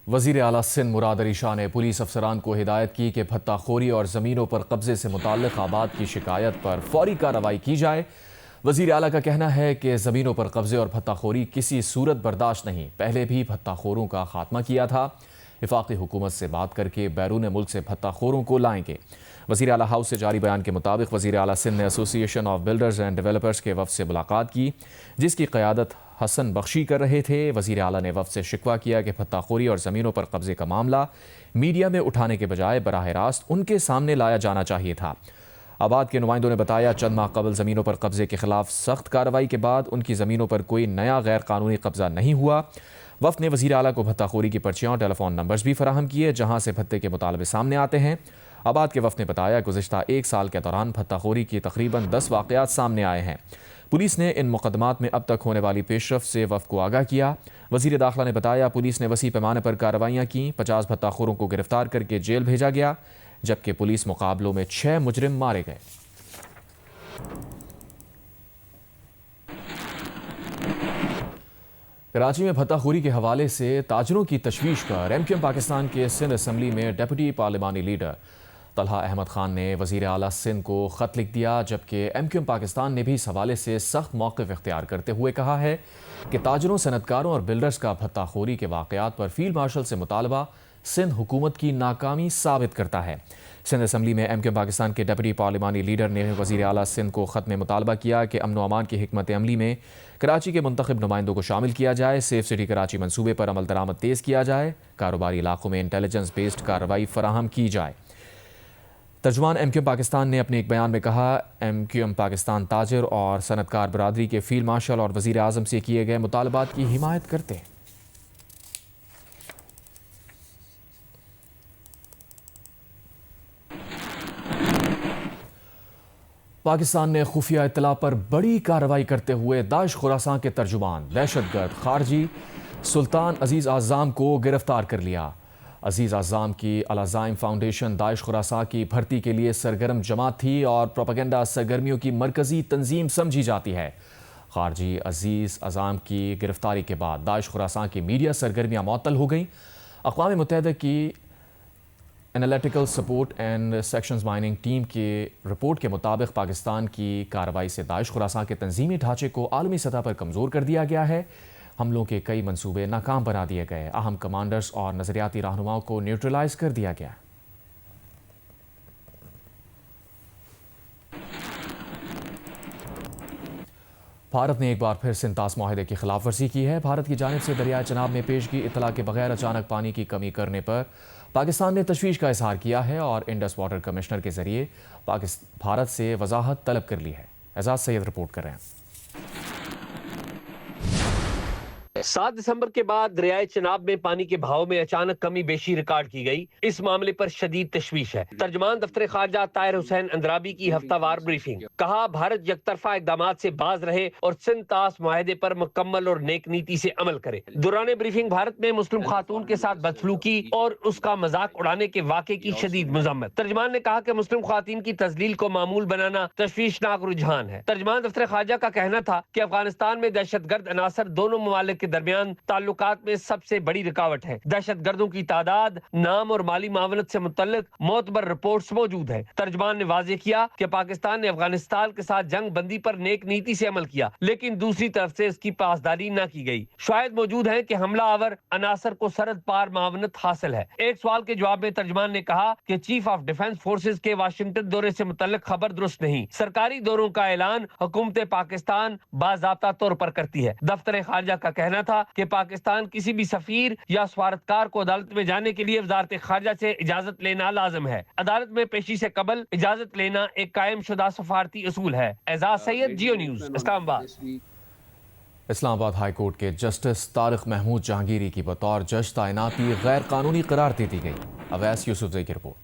وزیر اعلیٰ سندھ مراد علی شاہ نے پولیس افسران کو ہدایت کی کہ بھتہ خوری اور زمینوں پر قبضے سے متعلق آباد کی شکایت پر فوری کارروائی کی جائے۔ وزیر اعلیٰ کا کہنا ہے کہ زمینوں پر قبضے اور بھتہ خوری کسی صورت برداشت نہیں، پہلے بھی بھتہ خوروں کا خاتمہ کیا تھا، وفاقی حکومت سے بات کر کے بیرون ملک سے بھتہ خوروں کو لائیں گے۔ وزیر اعلیٰ ہاؤس سے جاری بیان کے مطابق وزیر اعلیٰ سندھ نے ایسوسی ایشن آف بلڈرز اینڈ ڈیولپرز کے وفد سے ملاقات کی، جس کی قیادت حسن بخشی کر رہے تھے۔ وزیر اعلیٰ نے وفد سے شکوہ کیا کہ بھتہ خوری اور زمینوں پر قبضے کا معاملہ میڈیا میں اٹھانے کے بجائے براہ راست ان کے سامنے لایا جانا چاہیے تھا۔ آباد کے نمائندوں نے بتایا چند ماہ قبل زمینوں پر قبضے کے خلاف سخت کارروائی کے بعد ان کی زمینوں پر کوئی نیا غیر قانونی قبضہ نہیں ہوا۔ وفد نے وزیر اعلیٰ کو بھتہ خوری کی پرچیاں اور ٹیلی فون نمبرز بھی فراہم کیے جہاں سے بھتے کے مطالبے سامنے آتے ہیں۔ آباد کے وفد نے بتایا گزشتہ ایک سال کے دوران بھتہ خوری کی تقریباً 10 واقعات سامنے آئے ہیں۔ پولیس نے ان مقدمات میں اب تک ہونے والی پیش رفت سے وفد کو آگاہ کیا۔ وزیر داخلہ نے بتایا پولیس نے وسیع پیمانے پر کارروائیاں کیں، 50 بھتہ خوروں کو گرفتار کر کے جیل بھیجا گیا، جبکہ پولیس مقابلوں میں 6 مجرم مارے گئے۔ کراچی میں بھتہ خوری کے حوالے سے تاجروں کی تشویش پر ایم کیو ایم پاکستان کے سندھ اسمبلی میں ڈپٹی پارلیمانی لیڈر طلحہ احمد خان نے وزیر اعلیٰ سندھ کو خط لکھ دیا، جبکہ ایم کیو ایم پاکستان نے بھی اس حوالے سے سخت موقف اختیار کرتے ہوئے کہا ہے کہ تاجروں، صنعتکاروں اور بلڈرز کا بھتہ خوری کے واقعات پر فیلڈ مارشل سے مطالبہ سندھ حکومت کی ناکامی ثابت کرتا ہے۔ سندھ اسمبلی میں ایم کیو ایم پاکستان کے ڈپٹی پارلیمانی لیڈر نے وزیر اعلیٰ سندھ کو خط میں مطالبہ کیا کہ امن و امان کی حکمت عملی میں کراچی کے منتخب نمائندوں کو شامل کیا جائے، سیف سٹی کراچی منصوبے پر عمل درآمد تیز کیا جائے، کاروباری علاقوں میں انٹیلیجنس بیسڈ کارروائی فراہم کی جائے۔ ترجمان ایم کیو ایم پاکستان نے اپنے ایک بیان میں کہا ایم کیو ایم پاکستان تاجر اور صنعتکار برادری کے فیلڈ مارشل اور وزیر اعظم سے کیے گئے مطالبات کی حمایت کرتے ہیں۔ پاکستان نے خفیہ اطلاع پر بڑی کارروائی کرتے ہوئے داعش خراساں کے ترجمان دہشت گرد خارجی سلطان عزیز اعظام کو گرفتار کر لیا۔ عزیز اعظام کی العزائم فاؤنڈیشن داعش خراساں کی بھرتی کے لیے سرگرم جماعت تھی اور پروپیگنڈا سرگرمیوں کی مرکزی تنظیم سمجھی جاتی ہے۔ خارجی عزیز اعظام کی گرفتاری کے بعد داعش خراساں کی میڈیا سرگرمیاں معطل ہو گئیں۔ اقوام متحدہ کی analytical support and sections mining team کی رپورٹ کے مطابق پاکستان کی کارروائی سے داعش خراساں کے تنظیمی ڈھانچے کو عالمی سطح پر کمزور کر دیا گیا ہے۔ حملوں کے کئی منصوبے ناکام بنا دیے گئے، اہم کمانڈرز اور نظریاتی رہنماؤں کو نیوٹرلائز کر دیا گیا۔ بھارت نے ایک بار پھر سنتاس معاہدے کی خلاف ورزی کی ہے۔ بھارت کی جانب سے دریائے چناب میں پیشگی اطلاع کے بغیر اچانک پانی کی کمی کرنے پر پاکستان نے تشویش کا اظہار کیا ہے اور انڈس واٹر کمشنر کے ذریعے بھارت سے وضاحت طلب کر لی ہے۔ اعزاز سید رپورٹ کر رہے ہیں۔ 7 دسمبر کے بعد دریائے چناب میں پانی کے بہاؤ میں اچانک کمی بیشی ریکارڈ کی گئی، اس معاملے پر شدید تشویش ہے۔ ترجمان دفتر خارجہ طاہر حسین اندرابی کی ہفتہ وار بریفنگ، کہا بھارت یک طرفہ اقدامات سے باز رہے اور سنتاس معاہدے پر مکمل اور نیک نیتی سے عمل کرے۔ دوران بریفنگ بھارت میں مسلم خاتون کے ساتھ بدسلوکی اور اس کا مذاق اڑانے کے واقعے کی شدید مذمت۔ ترجمان نے کہا کہ مسلم خواتین کی تذلیل کو معمول بنانا تشویشناک رجحان ہے۔ ترجمان دفتر خارجہ کا کہنا تھا کہ افغانستان میں دہشت گرد عناصر دونوں ممالک کے درمیان تعلقات میں سب سے بڑی رکاوٹ ہے۔ دہشت گردوں کی تعداد، نام اور مالی معاونت سے متعلق معتبر رپورٹس موجود ہیں۔ ترجمان نے واضح کیا کہ پاکستان نے افغانستان کے ساتھ جنگ بندی پر نیک نیتی سے عمل کیا، لیکن دوسری طرف سے اس کی پاسداری نہ کی گئی۔ شواہد موجود ہیں کہ حملہ آور عناصر کو سرحد پار معاونت حاصل ہے۔ ایک سوال کے جواب میں ترجمان نے کہا کہ چیف آف ڈیفنس فورسز کے واشنگٹن دورے سے متعلق خبر درست نہیں۔ سرکاری دوروں کا اعلان حکومت پاکستان باضابطہ طور پر کرتی ہے۔ دفتر خارجہ کا کہنا تھا کہ پاکستان کسی بھی سفیر یا سفارتکار کو عدالت میں جانے کے لیے وزارت خارجہ سے اجازت لینا لازم ہے۔ عدالت میں پیشی سے قبل اجازت لینا ایک قائم شدہ سفارتی اصول ہے۔ اعزاز سید، جیو نیوز، اسلام آباد۔ اسلام آباد ہائی کورٹ کے جسٹس طارق محمود جہانگیری کی بطور جج تعیناتی غیر قانونی قرار دے دی گئی۔ اویس یوسف زئی کی رپورٹ۔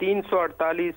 348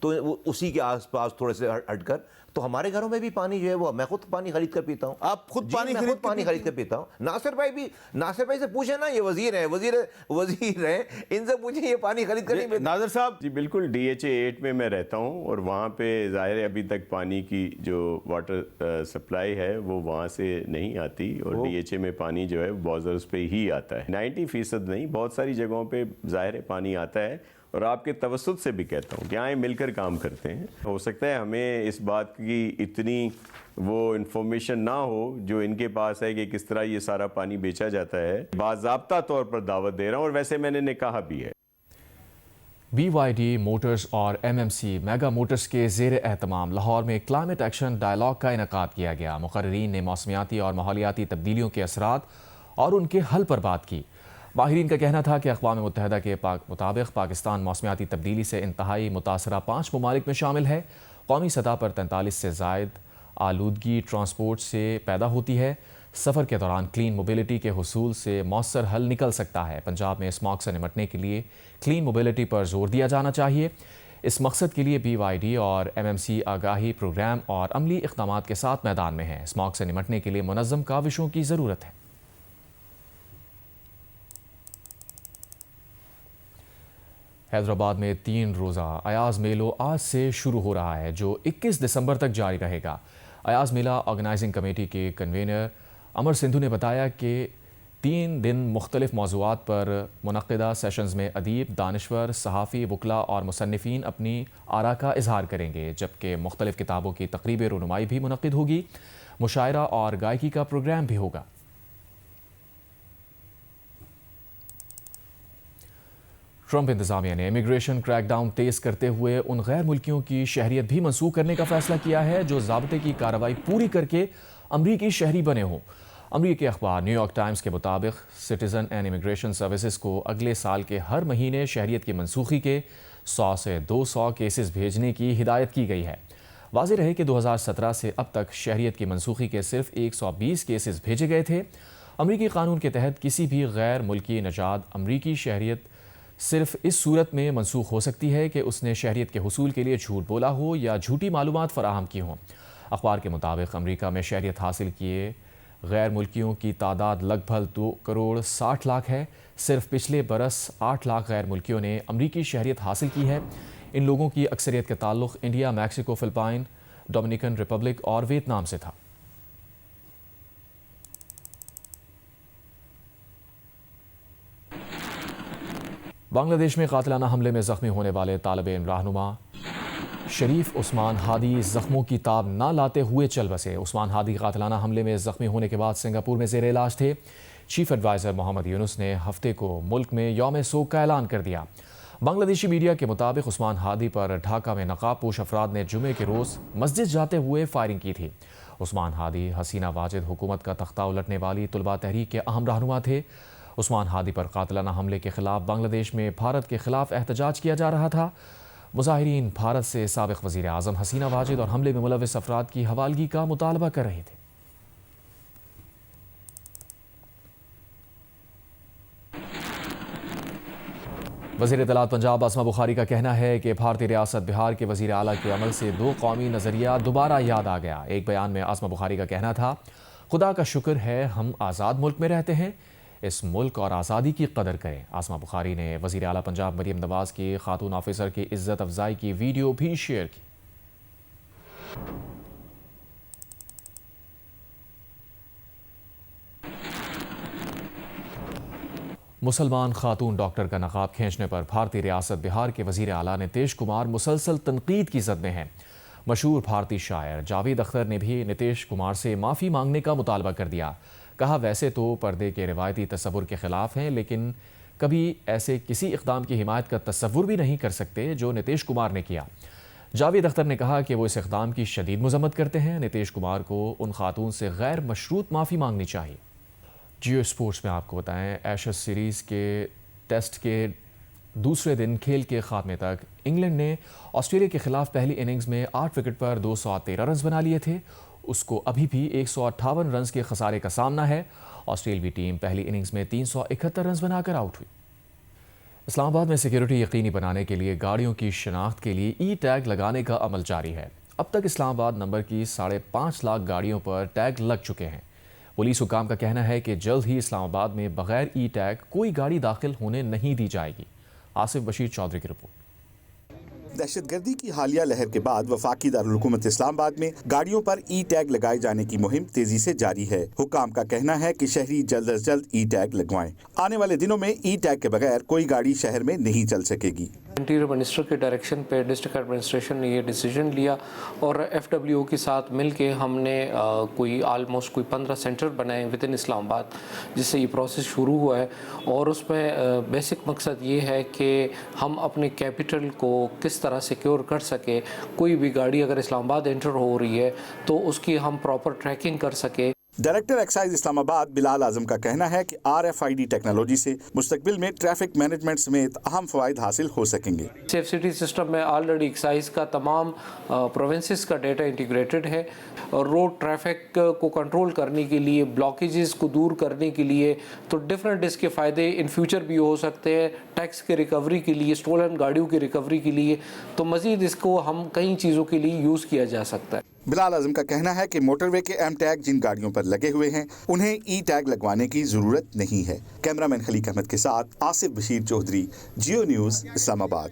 تو اسی کے آس پاس تھوڑے سے ہٹ کر تو ہمارے گھروں میں بھی پانی جو ہے وہ میں خود پانی خرید کر پیتا ہوں. آپ خود پانی خرید کر پیتا ہوں. ناصر بھائی سے پوچھیں نا, یہ وزیر ہیں, وزیر ہیں, ان سے پوچھیں یہ پانی خرید کر نہیں پیتا. ناظر صاحب جی بالکل, DHA 8 میں رہتا ہوں اور وہاں پہ ظاہر ہے ابھی تک پانی کی جو واٹر سپلائی ہے وہ وہاں سے نہیں آتی, اور DHA میں پانی جو ہے بازرز پہ ہی آتا ہے. 90% نہیں, بہت ساری جگہوں پہ ظاہر ہے پانی آتا ہے, اور آپ کے توسط سے بھی کہتا ہوں کہ آئیں مل کر کام کرتے ہیں. ہو سکتا ہے ہمیں اس بات کی اتنی وہ انفارمیشن نہ ہو جو ان کے پاس ہے کہ کس طرح یہ سارا پانی بیچا جاتا ہے. باضابطہ طور پر دعوت دے رہا ہوں, اور ویسے میں نے کہا بھی ہے. BYD موٹرز اور MMC میگا موٹرز کے زیر اہتمام لاہور میں کلائمیٹ ایکشن ڈائیلاگ کا انعقاد کیا گیا. مقررین نے موسمیاتی اور ماحولیاتی تبدیلیوں کے اثرات اور ان کے حل پر بات کی. ماہرین کا کہنا تھا کہ اقوام متحدہ کے مطابق پاکستان موسمیاتی تبدیلی سے انتہائی متاثرہ 5 ممالک میں شامل ہے. قومی سطح پر 43 سے زائد آلودگی ٹرانسپورٹ سے پیدا ہوتی ہے. سفر کے دوران کلین موبلٹی کے حصول سے مؤثر حل نکل سکتا ہے. پنجاب میں اسماگ سے نمٹنے کے لیے کلین موبلٹی پر زور دیا جانا چاہیے. اس مقصد کے لیے BYD اور MMC آگاہی پروگرام اور عملی اقدامات کے ساتھ میدان میں ہیں. اسماگ سے نمٹنے کے لیے منظم کاوشوں کی ضرورت ہے. حیدرآباد میں 3 روزہ ایاز میلو آج سے شروع ہو رہا ہے جو 21 دسمبر تک جاری رہے گا. ایاز میلہ آرگنائزنگ کمیٹی کے کنوینر امر سندھو نے بتایا کہ 3 دن مختلف موضوعات پر منعقدہ سیشنز میں ادیب، دانشور، صحافی، وکلاء اور مصنفین اپنی آراء کا اظہار کریں گے، جبکہ مختلف کتابوں کی تقریب رونمائی بھی منعقد ہوگی. مشاعرہ اور گائیکی کا پروگرام بھی ہوگا. ٹرمپ انتظامیہ نے امیگریشن کریک ڈاؤن تیز کرتے ہوئے ان غیر ملکیوں کی شہریت بھی منسوخ کرنے کا فیصلہ کیا ہے جو ضابطے کی کارروائی پوری کر کے امریکی شہری بنے ہوں. امریکی اخبار نیو یارک ٹائمز کے مطابق سٹیزن اینڈ امیگریشن سروسز کو اگلے سال کے ہر مہینے شہریت کی منسوخی کے 100 سے 200 کیسز بھیجنے کی ہدایت کی گئی ہے. واضح رہے کہ 2017 سے اب تک شہریت کی منسوخی کے صرف 120 کیسز بھیجے گئے تھے. امریکی قانون کے تحت کسی بھی غیر ملکی نژاد امریکی شہریت صرف اس صورت میں منسوخ ہو سکتی ہے کہ اس نے شہریت کے حصول کے لیے جھوٹ بولا ہو یا جھوٹی معلومات فراہم کی ہوں. اخبار کے مطابق امریکہ میں شہریت حاصل کیے غیر ملکیوں کی تعداد لگ بھگ 2 کروڑ 60 لاکھ ہے. صرف پچھلے برس 8 لاکھ غیر ملکیوں نے امریکی شہریت حاصل کی ہے. ان لوگوں کی اکثریت کا تعلق India, Mexico, Philippines, Dominican republic اور ویتنام سے تھا. بنگلہ دیش میں قاتلانہ حملے میں زخمی ہونے والے طالب علم رہنما شریف عثمان ہادی زخموں کی تاب نہ لاتے ہوئے چل بسے. عثمان ہادی قاتلانہ حملے میں زخمی ہونے کے بعد سنگاپور میں زیر علاج تھے. چیف ایڈوائزر محمد یونس نے ہفتے کو ملک میں یوم سوگ کا اعلان کر دیا. بنگلہ دیشی میڈیا کے مطابق عثمان ہادی پر ڈھاکہ میں نقاب پوش افراد نے جمعے کے روز مسجد جاتے ہوئے فائرنگ کی تھی. عثمان ہادی حسینہ واجد حکومت کا تختہ الٹنے والی طلباء تحریک کے اہم رہنما تھے. عثمان ہادی پر قاتلانہ حملے کے خلاف بنگلہ دیش میں بھارت کے خلاف احتجاج کیا جا رہا تھا. مظاہرین بھارت سے سابق وزیر اعظم حسینہ واجد اور حملے میں ملوث افراد کی حوالگی کا مطالبہ کر رہے تھے. وزیر اطلاعات پنجاب عاصمہ بخاری کا کہنا ہے کہ بھارتی ریاست بہار کے وزیر اعلیٰ کے عمل سے 2 قومی نظریہ دوبارہ یاد آ گیا. ایک بیان میں عاصمہ بخاری کا کہنا تھا، خدا کا شکر ہے ہم آزاد ملک میں رہتے ہیں، اس ملک اور آزادی کی قدر کریں. عاصمہ بخاری نے وزیر اعلیٰ پنجاب مریم نواز کی خاتون آفیسر کی عزت افزائی کی ویڈیو بھی شیئر کی. مسلمان خاتون ڈاکٹر کا نقاب کھینچنے پر بھارتی ریاست بہار کے وزیر اعلیٰ نتیش کمار مسلسل تنقید کی زد میں ہیں. مشہور بھارتی شاعر جاوید اختر نے بھی نتیش کمار سے معافی مانگنے کا مطالبہ کر دیا. کہا ویسے تو پردے کے روایتی تصور کے خلاف ہیں، لیکن کبھی ایسے کسی اقدام کی حمایت کا تصور بھی نہیں کر سکتے جو نتیش کمار نے کیا. جاوید اختر نے کہا کہ وہ اس اقدام کی شدید مذمت کرتے ہیں. نتیش کمار کو ان خاتون سے غیر مشروط معافی مانگنی چاہیے. جیو اسپورٹس میں آپ کو بتائیں، ایشز سیریز کے ٹیسٹ کے دوسرے دن کھیل کے خاتمے تک انگلینڈ نے آسٹریلیا کے خلاف پہلی اننگز میں 8 وکٹ پر 213 رنز بنا لیے تھے. اس کو ابھی بھی 158 رنز کے خسارے کا سامنا ہے. آسٹریلوی ٹیم پہلی اننگز میں 371 رنز بنا کر آؤٹ ہوئی. اسلام آباد میں سیکیورٹی یقینی بنانے کے لیے گاڑیوں کی شناخت کے لیے ای ٹیگ لگانے کا عمل جاری ہے۔ اب تک اسلام آباد نمبر کی 5.5 لاکھ گاڑیوں پر ٹیگ لگ چکے ہیں۔ پولیس حکام کا کہنا ہے کہ جلد ہی اسلام آباد میں بغیر ای ٹیگ کوئی گاڑی داخل ہونے نہیں دی جائے گی۔ آصف بشیر چودھری کی رپورٹ۔ دہشت گردی کی حالیہ لہر کے بعد وفاقی دارالحکومت اسلام آباد میں گاڑیوں پر ای ٹیگ لگائے جانے کی مہم تیزی سے جاری ہے۔ حکام کا کہنا ہے کہ شہری جلد از جلد ای ٹیگ لگوائیں۔ آنے والے دنوں میں ای ٹیگ کے بغیر کوئی گاڑی شہر میں نہیں چل سکے گی۔ انٹیریئر منسٹر کے ڈائریکشن پہ ڈسٹرکٹ ایڈمنسٹریشن نے یہ ڈیسیجن لیا اور ایف ڈبلیو او کے ساتھ مل کے ہم نے کوئی آلموسٹ 15 سینٹر بنائے ود ان اسلام آباد، جس سے یہ پروسیس شروع ہوا ہے۔ اور اس میں بیسک مقصد یہ ہے کہ ہم اپنے کیپٹل کو کس طرح سیکیور کر سکے۔ کوئی بھی گاڑی اگر اسلام آباد انٹر ہو رہی ہے تو اس کی ہم پراپر ٹریکنگ کر سکے۔ ڈائریکٹر ایکسائز اسلام آباد بلال اعظم کا کہنا ہے کہ RFID ٹیکنالوجی سے مستقبل میں ٹریفک مینجمنٹ سمیت اہم فوائد حاصل ہو سکیں گے۔ سیف سٹی سسٹم میں آلریڈی ایکسائز کا تمام پروونسز کا ڈیٹا انٹیگریٹڈ ہے اور روڈ ٹریفک کو کنٹرول کرنے کے لیے، بلاکیجز کو دور کرنے کے لیے تو ڈفرینٹ اس کے فائدے ان فیوچر بھی ہو سکتے ہیں، ٹیکس کے ریکوری کے لیے، اسٹولن گاڑیوں کی ریکوری کے لیے، تو مزید اس کو ہم کئی چیزوں کے لیے یوز کیا جا سکتا ہے۔ بلال اعظم کا کہنا ہے کہ موٹر وے کے ایم ٹیگ جن گاڑیوں پر لگے ہوئے ہیں انہیں ای ٹیگ لگوانے کی ضرورت نہیں ہے۔ کیمرہ مین خلیق احمد کے ساتھ آصف بشیر چودھری، جیو نیوز، اسلام آباد۔